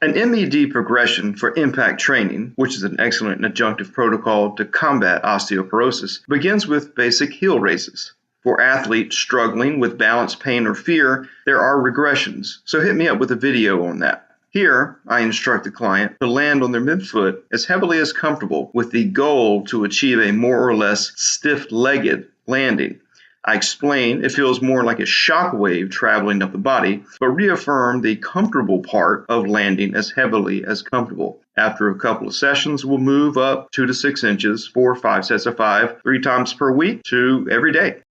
An MED progression for impact training, which is an excellent adjunctive protocol to combat osteoporosis, begins with basic heel raises. For athletes struggling with balance, pain, or fear, there are regressions, so hit me up with a video on that. Here, I instruct the client to land on their midfoot as heavily as comfortable with the goal to achieve a more or less stiff-legged landing. I explain it feels more like a shock wave traveling up the body, but reaffirm the comfortable part of landing as heavily as comfortable. After a couple of sessions, we'll move up 2 to 6 inches, 4 or 5 sets of 5, 3 times per week to every day.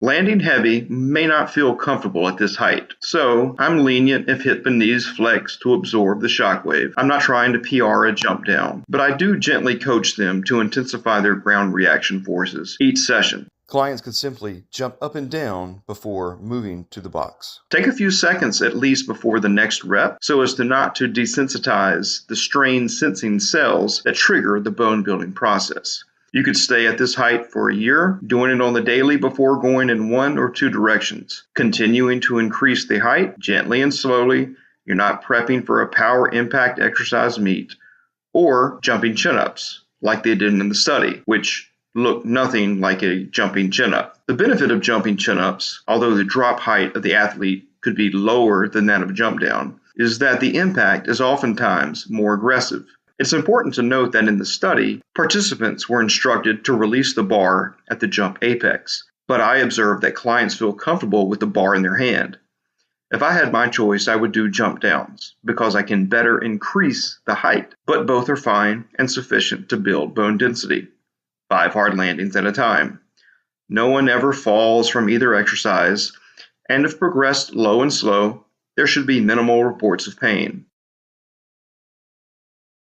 Landing heavy may not feel comfortable at this height, so I'm lenient if hip and knees flex to absorb the shockwave. I'm not trying to PR a jump down, but I do gently coach them to intensify their ground reaction forces each session. Clients could simply jump up and down before moving to the box. Take a few seconds at least before the next rep so as to not to desensitize the strain sensing cells that trigger the bone building process. You could stay at this height for a year, doing it on the daily before going in one or two directions, continuing to increase the height gently and slowly. You're not prepping for a power impact exercise meet, or jumping chin-ups like they did in the study, which look nothing like a jumping chin-up. The benefit of jumping chin-ups, although the drop height of the athlete could be lower than that of a jump down, is that the impact is oftentimes more aggressive. It's important to note that in the study, participants were instructed to release the bar at the jump apex, but I observed that clients feel comfortable with the bar in their hand. If I had my choice, I would do jump downs because I can better increase the height, but both are fine and sufficient to build bone density. 5 hard landings at a time. No one ever falls from either exercise, and if progressed low and slow, there should be minimal reports of pain.